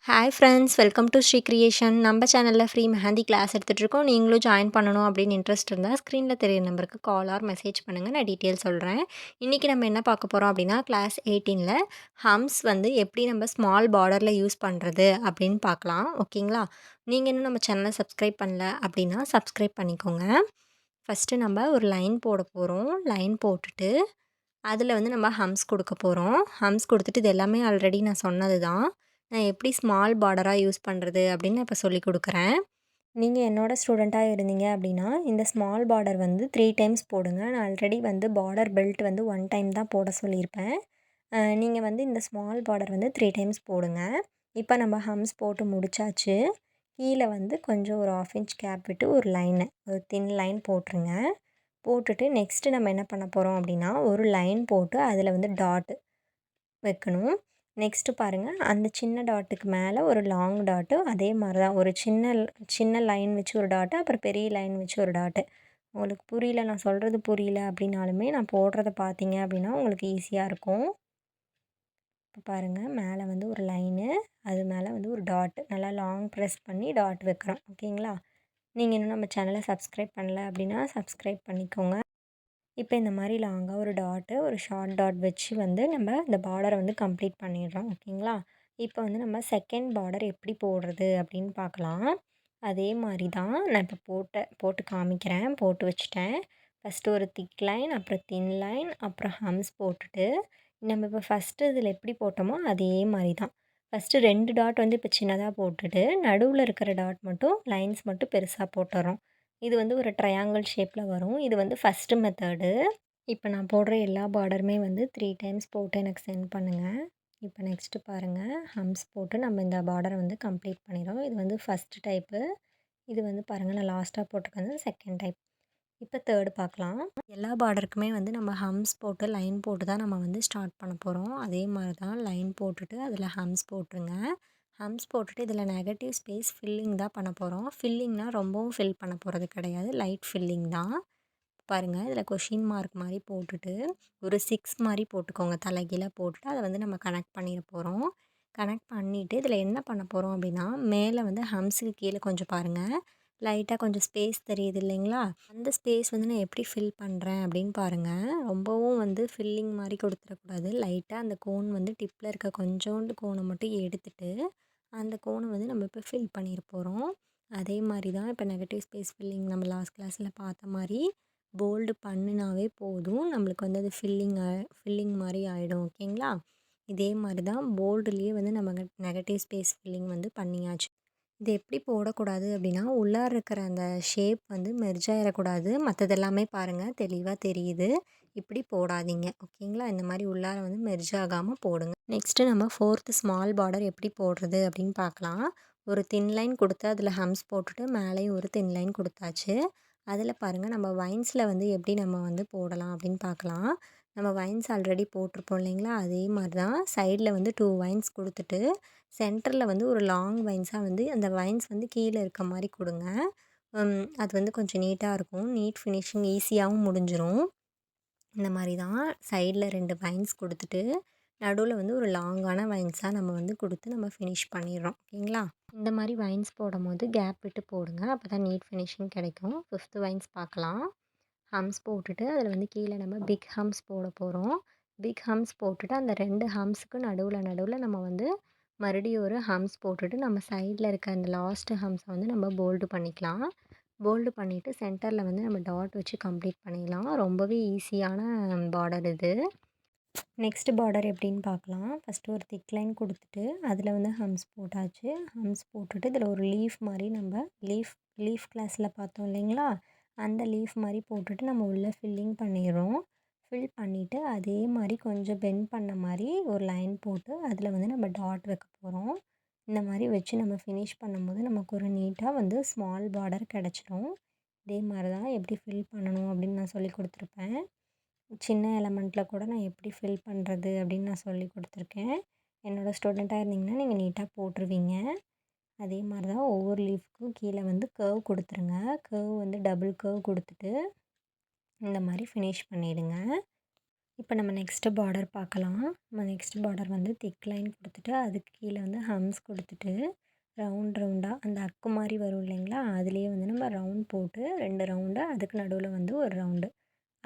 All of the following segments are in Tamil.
Hi friends, welcome to Sri creation. நம்ம சேனலில் ஃப்ரீ மெஹந்தி கிளாஸ் எடுத்துகிட்ருக்கோம். நீங்களும் ஜாயின் பண்ணணும் அப்படின்னு இன்ட்ரெஸ்ட் இருந்தால் ஸ்க்ரீனில் தெரியிற நம்பருக்கு கால் ஆர் மெசேஜ் பண்ணுங்கள். நான் டீட்டெயில் சொல்கிறேன். இன்றைக்கி நம்ம என்ன பார்க்க போகிறோம் அப்படின்னா, கிளாஸ் 18ல் ஹம்ஸ் வந்து எப்படி நம்ம ஸ்மால் பார்டரில் யூஸ் பண்ணுறது அப்படின்னு பார்க்கலாம். ஓகேங்களா? நீங்கள் இன்னும் நம்ம சேனலை சப்ஸ்கிரைப் பண்ணல அப்படின்னா சப்ஸ்கிரைப் பண்ணிக்கோங்க. ஃபஸ்ட்டு நம்ம ஒரு லைன் போட போகிறோம். லைன் போட்டுட்டு அதில் வந்து நம்ம ஹம்ஸ் கொடுக்க போகிறோம். ஹம்ஸ் கொடுத்துட்டு இது எல்லாமே ஆல்ரெடி நான் சொன்னது தான். நான் எப்படி ஸ்மால் பார்டராக யூஸ் பண்ணுறது அப்படின்னு நான் இப்போ சொல்லிக் கொடுக்குறேன். நீங்கள் என்னோடய ஸ்டூடெண்ட்டாக இருந்தீங்க அப்படின்னா இந்த ஸ்மால் பார்டர் வந்து 3 டைம்ஸ் போடுங்க. நான் ஆல்ரெடி வந்து பார்டர் பெல்ட் வந்து 1 டைம் தான் போட சொல்லியிருப்பேன். நீங்கள் வந்து இந்த ஸ்மால் பார்டர் வந்து 3 டைம்ஸ் போடுங்க. இப்போ நம்ம ஹம்ஸ் போட்டு முடிச்சாச்சு. கீழே வந்து கொஞ்சம் ஒரு 1/2 இன்ச் கேப் விட்டு ஒரு லைனு, ஒரு தின் லைன் போட்டுருங்க. போட்டுட்டு நெக்ஸ்ட்டு நம்ம என்ன பண்ண போகிறோம் அப்படின்னா, ஒரு லைன் போட்டு அதில் வந்து டாட்டு வைக்கணும். நெக்ஸ்ட்டு பாருங்கள், அந்த சின்ன டாட்டுக்கு மேலே ஒரு லாங் டாட்டு, அதே மாதிரி தான் ஒரு சின்ன லைன் வச்சு ஒரு டாட்டு, அப்புறம் பெரிய லைன் வச்சு ஒரு டாட்டு. உங்களுக்கு புரியல, நான் சொல்கிறது புரியல அப்படின்னாலுமே நான் போடுறத பார்த்தீங்க அப்படின்னா உங்களுக்கு ஈஸியாக இருக்கும். இப்போ பாருங்கள், மேலே வந்து ஒரு லைனு, அது மேலே வந்து ஒரு டாட்டு, நல்லா லாங் ப்ரெஸ் பண்ணி டாட் வைக்கிறோம். ஓகேங்களா? நீங்கள் இன்னும் நம்ம சேனலை சப்ஸ்கிரைப் பண்ணல அப்படின்னா சப்ஸ்கிரைப் பண்ணிக்கோங்க. இப்போ இந்த மாதிரி லாங்காக ஒரு டாட்டு, ஒரு ஷார்ட் டாட் வச்சு வந்து நம்ம இந்த பார்டரை வந்து கம்ப்ளீட் பண்ணிடுறோம். ஓகேங்களா? இப்போ வந்து நம்ம செகண்ட் பார்டர் எப்படி போடுறது அப்படின்னு பார்க்கலாம். அதே மாதிரி தான் நான் இப்போ போட்டு காமிக்கிறேன். போட்டு வச்சுட்டேன். ஃபஸ்ட்டு ஒரு திக் லைன், அப்புறம் தின் லைன், அப்புறம் ஹம்ஸ் போட்டுட்டு நம்ம இப்போ ஃபஸ்ட்டு இதில் எப்படி போட்டோமோ அதே மாதிரி தான். ஃபஸ்ட்டு 2 டாட் வந்து இப்போ சின்னதாக போட்டுட்டு நடுவில் இருக்கிற டாட் மட்டும் லைன்ஸ் மட்டும் பெருசாக போட்டுறோம். இது வந்து ஒரு ட்ரையாங்கிள் ஷேப்பில் வரும். இது வந்து ஃபஸ்ட்டு மெத்தடு. இப்போ நான் போடுற எல்லா பார்டருமே வந்து 3 டைம்ஸ் போட்டு எனக்கு சென்ட் பண்ணுங்கள். இப்போ நெக்ஸ்ட்டு பாருங்கள், ஹம்ஸ் போட்டு நம்ம இந்த பார்டரை வந்து கம்ப்ளீட் பண்ணிடுறோம். இது வந்து ஃபஸ்ட்டு டைப்பு. இது வந்து பாருங்கள், நான் லாஸ்ட்டாக போட்டிருக்கிறது செகண்ட் டைப். இப்போ தேர்டு பார்க்கலாம். எல்லா பார்டருக்குமே வந்து நம்ம ஹம்ஸ் போட்டு லைன் போட்டு தான் நம்ம வந்து ஸ்டார்ட் பண்ண போகிறோம். அதே மாதிரி தான் லைன் போட்டுட்டு அதில் ஹம்ஸ் போட்டுருங்க. ஹம்ஸ் போட்டுட்டு இதில் நெகட்டிவ் ஸ்பேஸ் ஃபில்லிங் தான் பண்ண போகிறோம். ஃபில்லிங்னால் ரொம்பவும் ஃபில் பண்ண போகிறது கிடையாது, லைட் ஃபில்லிங் தான். பாருங்கள், இதில் கொஷின் மார்க் மாதிரி போட்டுட்டு ஒரு 6 மாதிரி போட்டுக்கோங்க. தலைகீழ போட்டுட்டு அதை வந்து நம்ம கனெக்ட் பண்ணிட போகிறோம். கனெக்ட் பண்ணிவிட்டு இதில் என்ன பண்ண போகிறோம் அப்படின்னா, மேலே வந்து ஹம்ஸுக்கு கீழே கொஞ்சம் பாருங்கள், லைட்டாக கொஞ்சம் ஸ்பேஸ் தெரியுது இல்லைங்களா? அந்த ஸ்பேஸ் வந்து நான் எப்படி ஃபில் பண்ணுறேன் அப்படின்னு பாருங்கள். ரொம்பவும் வந்து ஃபில்லிங் மாதிரி கொடுத்துடக்கூடாது. லைட்டாக அந்த கோன் வந்து டிப்பில் இருக்க கொஞ்சோண்டு கோனை மட்டும் எடுத்துட்டு அந்த கோனை வந்து நம்ம இப்போ ஃபில் பண்ணிட போகிறோம். அதே மாதிரி தான் இப்போ நெகட்டிவ் ஸ்பேஸ் ஃபில்லிங் நம்ம லாஸ்ட் கிளாஸில் பார்த்த மாதிரி போல்டு பண்ணினாவே போதும். நம்மளுக்கு வந்து அது ஃபில்லிங் மாதிரி ஆகிடும். ஓகேங்களா? இதே மாதிரி தான் போல்டுலேயே வந்து நம்ம நெகட்டிவ் ஸ்பேஸ் ஃபில்லிங் வந்து பண்ணியாச்சு. இது எப்படி போடக்கூடாது அப்படின்னா, உள்ளார இருக்கிற அந்த ஷேப் வந்து மெர்ஜ் ஆகிடக்கூடாது. மற்றதெல்லாமே பாருங்கள் தெளிவாக தெரியுது. இப்படி போடாதீங்க. ஓகேங்களா? இந்த மாதிரி உள்ளார வந்து மெர்ஜ் ஆகாமல் போடுங்க. நெக்ஸ்ட்டு நம்ம 4th ஸ்மால் பார்டர் எப்படி போடுறது அப்படின்னு பார்க்கலாம். ஒரு தின் லைன் கொடுத்து அதில் ஹம்ஸ் போட்டுட்டு மேலேயும் ஒரு தின் லைன் கொடுத்தாச்சு. அதில் பாருங்கள், நம்ம வைன்ஸில் வந்து எப்படி நம்ம வந்து போடலாம் அப்படின்னு பார்க்கலாம். நம்ம வைன்ஸ் ஆல்ரெடி போட்டிருப்போம் இல்லைங்களா? அதே மாதிரி தான் சைடில் வந்து 2 வைன்ஸ் கொடுத்துட்டு சென்டரில் வந்து ஒரு லாங் வைன்ஸாக வந்து அந்த வைன்ஸ் வந்து கீழே இருக்க மாதிரி கொடுங்க. அது வந்து கொஞ்சம் நீட்டாக இருக்கும். நீட் ஃபினிஷிங் ஈஸியாகவும் முடிஞ்சிடும். இந்த மாதிரி தான் சைடில் 2 வைன்ஸ் கொடுத்துட்டு நடுவில் வந்து ஒரு லாங்கான வைன்ஸாக நம்ம வந்து கொடுத்து நம்ம ஃபினிஷ் பண்ணிடுறோம். ஓகேங்களா? இந்த மாதிரி வைன்ஸ் போடும்போது கேப் விட்டு போடுங்க. அப்போ தான் நீட் ஃபினிஷிங் கிடைக்கும். 5th வைன்ஸ் பார்க்கலாம். ஹம்ஸ் போட்டுட்டு அதில் வந்து கீழே நம்ம பிக் ஹம்ஸ் போட போகிறோம். பிக் ஹம்ஸ் போட்டுட்டு அந்த 2 ஹம்ஸுக்கு நடுவில் நம்ம வந்து மறுபடியும் ஒரு ஹம்ஸ் போட்டுட்டு நம்ம சைடில் இருக்க அந்த லாஸ்ட்டு ஹம்ஸை வந்து நம்ம போல்டு பண்ணிக்கலாம். போல்டு பண்ணிவிட்டு சென்டரில் வந்து நம்ம டாட் வச்சு கம்ப்ளீட் பண்ணிடலாம். ரொம்பவே ஈஸியான பார்டர் இது. நெக்ஸ்ட் பார்டர் எப்படின்னு பார்க்கலாம். ஃபஸ்ட்டு ஒரு திக் லைன் கொடுத்துட்டு அதில் வந்து ஹம்ஸ் போட்டாச்சு. ஹம்ஸ் போட்டுட்டு இதில் ஒரு லீஃப் மாதிரி நம்ம லீஃப் கிளாஸில் பார்த்தோம் இல்லைங்களா? அந்த லீஃப் மாதிரி போட்டுட்டு நம்ம உள்ளே ஃபில்லிங் பண்ணிடுறோம். ஃபில் பண்ணிவிட்டு அதே மாதிரி கொஞ்சம் பெண்ட் பண்ண மாதிரி ஒரு லைன் போட்டு அதில் வந்து நம்ம டாட் வைக்க போகிறோம். இந்த மாதிரி வச்சு நம்ம ஃபினிஷ் பண்ணும்போது நமக்கு ஒரு நீட்டாக வந்து ஸ்மால் பார்டர் கிடச்சிரும். இதே மாதிரி தான் எப்படி ஃபில் பண்ணணும் அப்படின்னு நான் சொல்லி கொடுத்துருப்பேன். சின்ன எலமெண்ட்டில் கூட நான் எப்படி ஃபில் பண்ணுறது அப்படின்னு நான் சொல்லி கொடுத்துருக்கேன். என்னோடய ஸ்டூடெண்ட்டாக இருந்தீங்கன்னா நீங்கள் நீட்டாக போட்டுருவீங்க. அதே மாதிரி தான் ஒவ்வொரு லீஃப்க்கும் கீழே வந்து கர்வ் கொடுத்துருங்க. கர்வ் வந்து டபுள் கர்வ் கொடுத்துட்டு இந்த மாதிரி ஃபினிஷ் பண்ணிவிடுங்க. இப்போ நம்ம நெக்ஸ்ட்டு பார்டர் பார்க்கலாம். நம்ம நெக்ஸ்ட் பார்டர் வந்து திக் லைன் கொடுத்துட்டு, அதுக்கு கீழே வந்து ஹம்ஸ் கொடுத்துட்டு, ரவுண்டாக அந்த அக்கு மாதிரி வரும் இல்லைங்களா, அதுலேயே வந்து நம்ம ரவுண்ட் போட்டு 2 ரவுண்டு, அதுக்கு நடுவில் வந்து ஒரு ரவுண்டு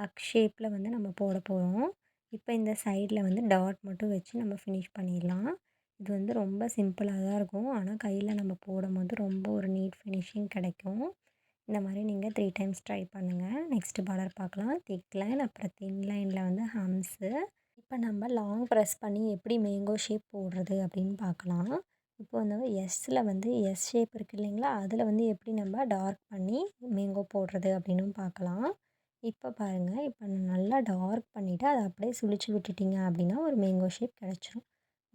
அக் ஷேப்பில் வந்து நம்ம போட போகிறோம். இப்போ இந்த சைடில் வந்து டாட் மட்டும் வச்சு நம்ம ஃபினிஷ் பண்ணிடலாம். இது வந்து ரொம்ப சிம்பிளாக தான் இருக்கும். ஆனால் கையில் நம்ம போடும்போது ரொம்ப ஒரு நீட் ஃபினிஷிங் கிடைக்கும். இந்த மாதிரி நீங்கள் 3 டைம்ஸ் ட்ரை பண்ணுங்கள். நெக்ஸ்ட்டு பார்டர் பார்க்கலாம். திக் லைன், அப்புறம் தின் லைனில் வந்து ஹம்ஸு. இப்போ நம்ம லாங் ப்ரெஸ் பண்ணி எப்படி மேங்கோ ஷேப் போடுறது அப்படின்னு பார்க்கலாம். இப்போ வந்து எஸ்ஸில் வந்து எஸ் ஷேப் இருக்குது இல்லைங்களா, அதில் வந்து எப்படி நம்ம டார்க் பண்ணி மேங்கோ போடுறது அப்படின்னும் பார்க்கலாம். இப்போ பாருங்கள், இப்போ நல்லா டார்க் பண்ணிவிட்டு அதை அப்படியே சுழிச்சு விட்டுட்டிங்க அப்படின்னா ஒரு மேங்கோ ஷேப் கிடச்சிரும்.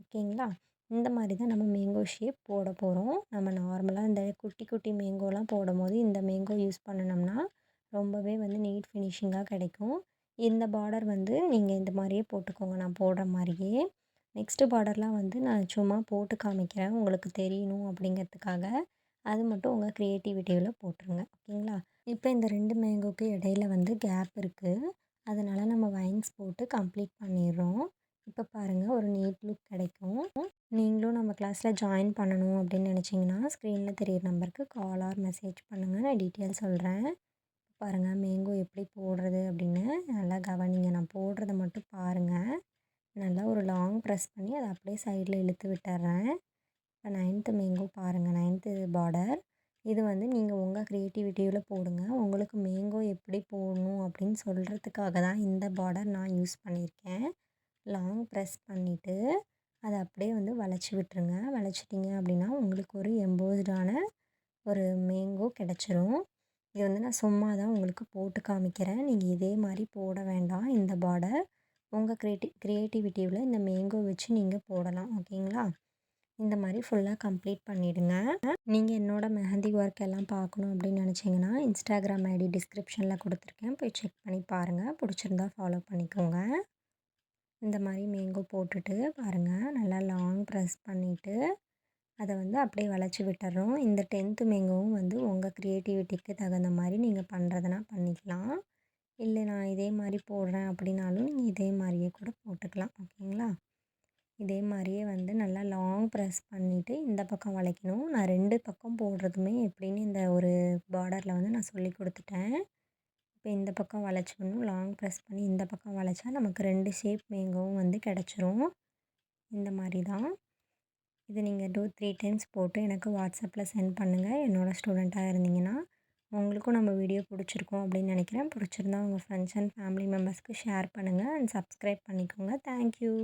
ஓகேங்களா? இந்த மாதிரி தான் நம்ம மேங்கோ ஷேப் போட போகிறோம். நம்ம நார்மலாக இந்த குட்டி குட்டி மேங்கோலாம் போடும்போது இந்த மேங்கோ யூஸ் பண்ணினோம்னா ரொம்பவே வந்து நீட் ஃபினிஷிங்காக கிடைக்கும். இந்த பார்டர் வந்து நீங்கள் இந்த மாதிரியே போட்டுக்கோங்க, நான் போடுற மாதிரியே. நெக்ஸ்ட்டு பார்டர்லாம் வந்து நான் சும்மா போட்டு காமிக்கிறேன் உங்களுக்கு தெரியணும் அப்படிங்கிறதுக்காக. அது மட்டும் உங்கள் க்ரியேட்டிவிட்டியில் போட்டுருங்க. ஓகேங்களா? இப்போ இந்த 2 மேங்கோக்கு இடையில வந்து கேப் இருக்குது. அதனால் நம்ம வைன்ஸ் போட்டு கம்ப்ளீட் பண்ணிடுறோம். இப்போ பாருங்கள், ஒரு நீட் லுக் கிடைக்கும். நீங்களும் நம்ம கிளாஸில் ஜாயின் பண்ணணும் அப்படின்னு நினச்சிங்கன்னா ஸ்க்ரீனில் தெரியிற நம்பருக்கு கால் ஆர் மெசேஜ் பண்ணுங்கள். நான் டீட்டெயில் சொல்கிறேன். பாருங்கள் மேங்கோ எப்படி போடுறது அப்படின்னு நல்லா கவனிங்க. நான் போடுறத மட்டும் பாருங்கள். நல்லா ஒரு லாங் ப்ரெஸ் பண்ணி அதை அப்படியே சைடில் இழுத்து விட்டுறேன். இப்போ 9th மேங்கோ பாருங்கள், 9th பார்டர். இது வந்து நீங்கள் உங்கள் க்ரியேட்டிவிட்டியில் போடுங்க. உங்களுக்கு மேங்கோ எப்படி போடணும் அப்படின்னு சொல்கிறதுக்காக தான் இந்த பார்டர் நான் யூஸ் பண்ணியிருக்கேன். லாங் ப்ரெஸ் பண்ணிவிட்டு அதை அப்படியே வந்து வளைச்சி விட்டுருங்க. வளைச்சிட்டிங்க அப்படின்னா உங்களுக்கு ஒரு எம்போஸ்டான ஒரு மேங்கோ கிடச்சிரும். இது வந்து நான் சும்மா தான் உங்களுக்கு போட்டு காமிக்கிறேன். நீங்கள் இதே மாதிரி போட வேண்டாம். இந்த பார்டர் உங்கள் க்ரியேட்டிவிட்டியில் இந்த மேங்கோ வச்சு நீங்கள் போடலாம். ஓகேங்களா? இந்த மாதிரி ஃபுல்லாக கம்ப்ளீட் பண்ணிவிடுங்க. நீங்கள் என்னோடய மெஹந்தி ஒர்க் எல்லாம் பார்க்கணும் அப்படின்னு நினச்சிங்கன்னா இன்ஸ்டாகிராம் ஐடி டிஸ்கிரிப்ஷனில் கொடுத்துருக்கேன். போய் செக் பண்ணி பாருங்கள். பிடிச்சிருந்தா ஃபாலோ பண்ணிக்கோங்க. இந்த மாதிரி மேங்கோ போட்டுட்டு பாருங்கள், நல்லா லாங் ப்ரெஸ் பண்ணிவிட்டு அதை வந்து அப்படியே வளைச்சி விட்டுறோம். இந்த 10th மேங்கோவும் வந்து உங்கள் க்ரியேட்டிவிட்டிக்கு தகுந்த மாதிரி நீங்கள் பண்ணுறதுனா பண்ணிக்கலாம். இல்லை நான் இதே மாதிரி போடுறேன் அப்படின்னாலும் நீங்கள் இதே மாதிரியே கூட போட்டுக்கலாம். ஓகேங்களா? இதே மாதிரியே வந்து நல்லா லாங் ப்ரெஸ் பண்ணிவிட்டு இந்த பக்கம் வளைக்கணும். நான் 2 பக்கம் போடுறதுமே எப்படின்னு இந்த ஒரு பார்டரில் வந்து நான் சொல்லி கொடுத்துட்டேன். இப்போ இந்த பக்கம் வளைச்சிக்கணும். லாங் ப்ரெஸ் பண்ணி இந்த பக்கம் வளைச்சா நமக்கு 2 ஷேப் மேங்கோவும் வந்து கிடச்சிரும். இந்த மாதிரி தான். இது நீங்கள் 3 டைம்ஸ் போட்டு எனக்கு வாட்ஸ்அப்பில் சென்ட் பண்ணுங்கள். என்னோடய ஸ்டூடெண்ட்டாக இருந்தீங்கன்னா. உங்களுக்கும் நம்ம வீடியோ பிடிச்சிருக்கோம் அப்படின்னு நினைக்கிறேன். பிடிச்சிருந்தா உங்கள் ஃப்ரெண்ட்ஸ் அண்ட் ஃபேமிலி மெம்பர்ஸ்க்கு ஷேர் பண்ணுங்கள் அண்ட் சப்ஸ்கிரைப் பண்ணிக்கோங்க. தேங்க்யூ.